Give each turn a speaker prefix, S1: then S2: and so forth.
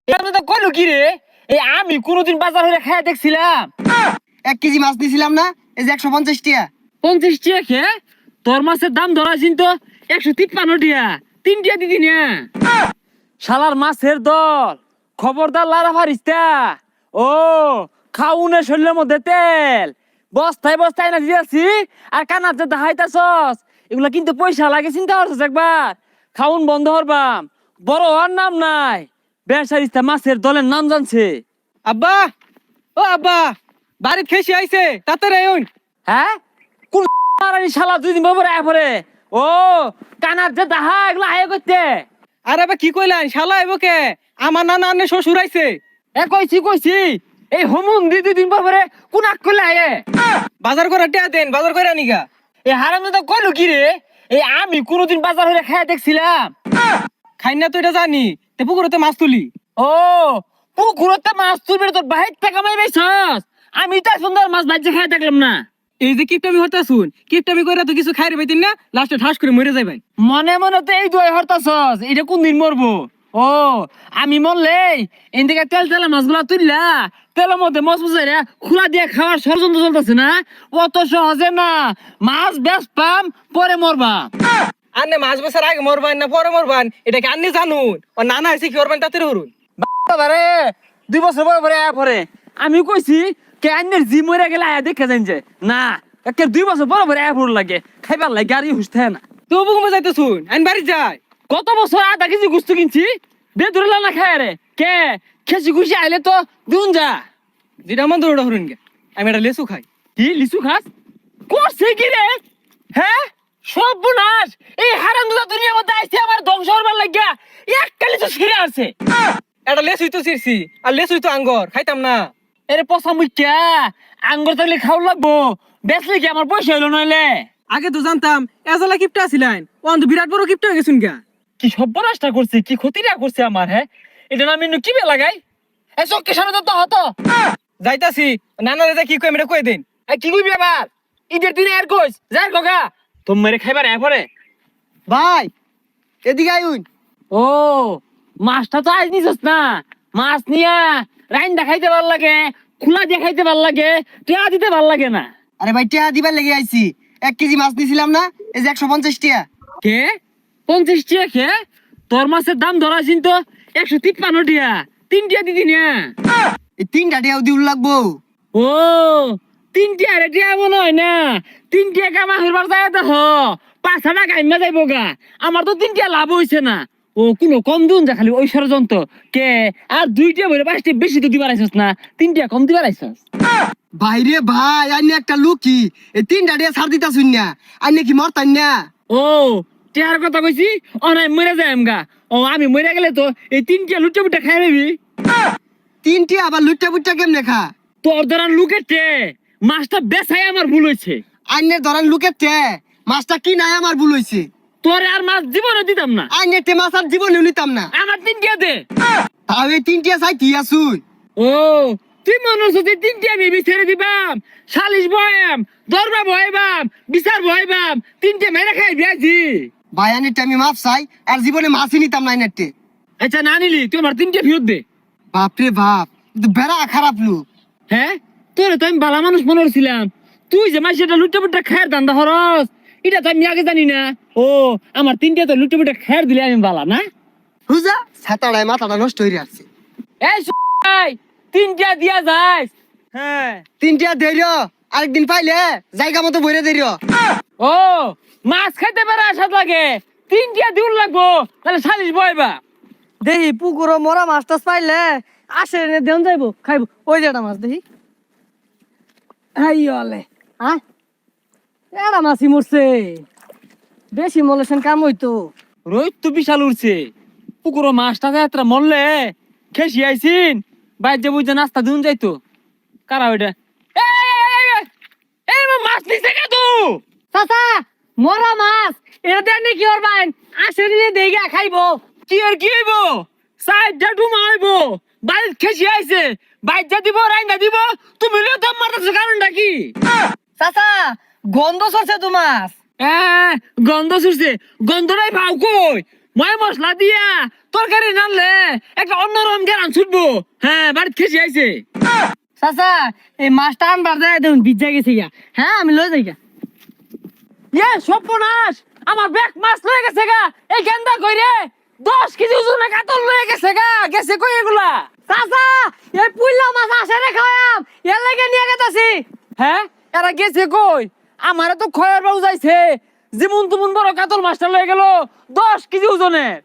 S1: আপনি তো কইলো কি রে? এই আমি কোনোদিন বাজার হইলে খাইয়া দেখছিলাম
S2: 1 কেজি মাছ দিছিলাম না, এই যে 150 টাকা।
S1: 50 টিয়া খেয়ে তোর মাছের দাম ধরাছিন তো 153 টিয়া 3 টিয়া দিদি না শালার মাছের দল খবরদার লারা ফারিস্তা ও খাউনে শরীরের মধ্যে তেল বস্তায় বস্তায় না দিয়েছি আর কানার যে দাহাইতাছস এগুলা কিন্তু পয়সা লাগে চিন্তা করছিস একবার খাউন বন্ধ হরবাম বড় হওয়ার নাম নাই বেসারিস্তা মাছের দলের নাম জানছে
S3: আব্বা, ও আব্বা, বাড়িত খেসি আইছে তাড়াতাড়ি আইন।
S1: হ্যাঁ কোন মারানি শালা 2 দিন পরে আয় পরে ও কানার যে দাহা এগুলা আয় করতে
S3: আর আবার কি কইলেন শালা আইব কে? আমার নানা আনে শ্বশুর আইছে।
S1: কইছি এই হোমুন 2 দিন পরে কোন আক করলে আয়
S3: বাজার করে টিয়া দেন, বাজার করে নিগা।
S1: এই হারামে তো কইলো কি রে এই আমি কোনোদিন বাজার হইলে খাইয়া দেখছিলাম
S3: খাই না তো এটা জানি, তে পুকুরতে মাছ তুলি।
S1: ও পুকুরতে মাছ তুলবে তোর বাহির থেকে মাই বেছস আমি তো সুন্দর মাছ বাজে খাইয়া দেখলাম না
S3: এই যে কিপটামি হতা শুন, কিপটামি কইরা তো কিছু খাইরে পাইতেন না, লাস্টে ঠাস করে মরে যাইবেন।
S1: মনে মনে তো এই দুই হরতাছস এটা কোন দিন মরবো ও আমি মরলে এদিকে তেল তেলা মাছগুলা তুললা তেলের মধ্যে মাছ বুঝাইরা খোলা দিয়ে খাওয়ার ষড়যন্ত্র চলতেছে না অত সহজে না মাছ বেশ পাম পরে মরবা
S3: আন্নে মাছ বেচার আগে মরবান না পরে মরবান এটা কি আন্নে জানুন? ও নানা আইছে কি করবেন তাতে হরুন।
S1: বাবারে 2 বছর পরে পরে আয়া পরে আমি কইছি কে আন্নের জি মরে গেলে আয়া দেখে যাইন যে না একে 2 বছর পরে পরে আয়া পড় লাগে খাইবার লাগে গাড়ি হুসতে না
S3: তো বুকুমে যাইতে শুন, আইন বাড়ি যায়।
S1: কত বছর আধা কেজি গুস্তু কিনছি বে ধরে না খায় রে কে খেসি খুশি আইলে তো দুন যা
S3: যেটা মন ধরে হরুন গে, আমি এটা লেসু খাই।
S1: কি লিচু খাস করছে কি রে হ্যাঁ সর্বনাশ এই হারামজাদা দুনিয়ার মধ্যে আইছে আমার ধ্বংস হবার লাগিয়া একটা লিচু ছিঁড়ে আসছে
S3: এটা লেসুই তো ছিড়ছি, আর লেসুই তো আঙ্গর খাইতাম না।
S1: এরে পচা মুখ্যা আঙ্গুর থাকলে খাওয়া লাগবো বেচলে কি আমার পয়সা হইলো নইলে
S3: আগে তো জানতাম এজলা কিপটা ছিলেন, ও তো বিরাট বড় কিপটা হয়ে গেছুন গা।
S1: কি সর্বনাশটা করছে কি ক্ষতিটা করছে আমার হ্যাঁ এটা না আমি কি বে লাগাই এ চক্কে সামনে তো হতো
S3: যাইতাছি, নানারে যা কি কই আমি এটা কই দেন।
S1: কি কইবি আবার ঈদের দিনে আর কইস যাই গগা তোম মেরে খাইবার এ পরে
S2: ভাই এদিকে আইন।
S1: ও মাছটা তো আজ নিছস না মাছ নিয়া রাইন দেখাইতে ভাল লাগে খোলা দেখাইতে ভাল লাগে টিয়া দিতে ভাল লাগে না
S2: আরে ভাই টাকা দিবার লেগে আইছি। 1 কেজি মাছ দিছিলাম না, এই যে 150 টাকা।
S1: কে 50 টিয়া খে তোর মাছের দাম ধরাছিন তো 153 টিয়া 3 টিয়া দিদি না
S2: এই 3টা টাকাও দিউল লাগবো।
S1: ও 3 টিয়া রে টিয়া মনে হয় না 3 টিয়া কামা হইবার যায় দেখ 5 টাকা কাইমা যাইব গা আমার তো 3 টিয়া লাভ হইছে না ও কোনো কম দুন যা খালি ওই ষড়যন্ত্র কে আর 2 টিয়া বলে 5 টিয়া বেশি তো দিবার আইছস না 3 টিয়া কম দিবার আইছস
S2: বাইরে ভাই আইনে একটা লুকি, এই 3টা টাকা ছাড় দিতা শুন না, আইনে কি মরতান না?
S1: ও টিয়ার কথা কইছি অনাই মরে যাইম গা ও আমি মরে গেলে তো এই 3 টিয়া লুটে বুটে খাই নেবি
S2: 3টা আবার লুটটা বুটটা কেমনে খা?
S1: তোর ধরান লুকের টে মাছটা বেচাই আমার ভুল হইছে
S2: আইনের ধরেন লুকের টে মাছটা কি নাই আমার ভুল হইছে।
S1: তোরে আর মাছ জীবনে দিতাম না
S2: আইনের টে মাছ আর জীবনে নিতাম না।
S1: আমার 3 টিয়া দে
S2: তাও এই 3টা চাই কি আসুন।
S1: ও তুই মনে হচ্ছে যে 3 টিয়া আমি ছেড়ে দিবাম সালিশ বয়াম দরবা বয়াম বিচার বয়াম 3 টিয়া মেরে খাই বিয়াজি
S2: ভাই আইনের টে আমি মাছ চাই আর জীবনে মাছই নিতাম না আইনের টে।
S1: আচ্ছা না নিলি তুই আমার 3 টিয়া ফেরত দে
S2: বাপরে বাপ, কিন্তু বেড়া খারাপ লোক।
S1: হ্যাঁ তোরে তো আমি ভালো মানুষ মনে করছিলাম তুই যে মাসে লুটে পুটে খায়ের দান্দা হরস এটা তো আমি আগে জানি না ও আমার 3 টিয়া তো লুটে পুটে খায়ের দিলে আমি ভালো না
S2: হুজা ছাতাড়ায় মাথাটা নষ্ট হয়ে আসছে।
S1: এই ভাই 3 টিয়া দিয়া যাইস হ্যাঁ
S2: 3টা ধৈর্য, আরেকদিন পাইলে জায়গা মতো বইরে ধৈর্য।
S1: ও মাছ খাইতে পারে আসাদ লাগে 3 টিয়া দিউল লাগবো তাহলে সালিশ বয়বা
S4: দেখি পুকুর মরা মাছ টাছ পাইলে আসে এনে দেন যাইবো খাইবো ওই যেটা মাছ দেখি আইলে হ্যাঁ এটা মাছই মরছে বেশি মলেছেন কাম হইতো
S1: রোহিত তো বিশাল উঠছে পুকুরো মাছটা যাত্রা মরলে খেসি আইসিন বাইর যে বুঝে নাস্তা দিন যাইতো কারা ওইটা এই মাছ নিছে কে তু
S4: চাচা মরা মাছ এটা দেন কি করবেন আসে নিয়ে দেইগা খাইবো
S1: কি আর কি হইব সাইডটা ডুমা হইব বাইর খেসি আইছে বাইর যা দিব রাইন্দা দিব তুমি লিও দম মারতেছ কারণটা কি
S4: চাচা গন্ধ সরছে তো মাছ
S1: গন্ধ ছুটছে গন্ধটাই ভাও কই ময় মশলা দিয়া তরকারি রানলে একটা অন্যরকম জ্ঞান ছুটবো। হ্যাঁ, বাড়িতে খেসি আইছে।
S4: চাচা এই মাছটা আনবার যায় দেখুন ভিজা গেছে গা। হ্যাঁ আমি লয়ে যাই গা।
S1: ইয়ে সর্বনাশ, আমার ব্যাগ মাছ লয়ে গেছে গা। এই গেন্দা কই রে? 10 কেজি ওজনের কাতল লয়ে গেছে গা। গেছে কই এগুলা?
S4: চাচা এই পুইলা মাছ আসে রে খাওয়াম এর লাগে নিয়ে গেতাছি।
S1: হ্যাঁ, এরা গেছে কই? আমারে তো খয়ের বাবু যাইছে, যেমন তুমন বড় কাতল মাছটা লয়ে গেল 10 কেজি ওজনের।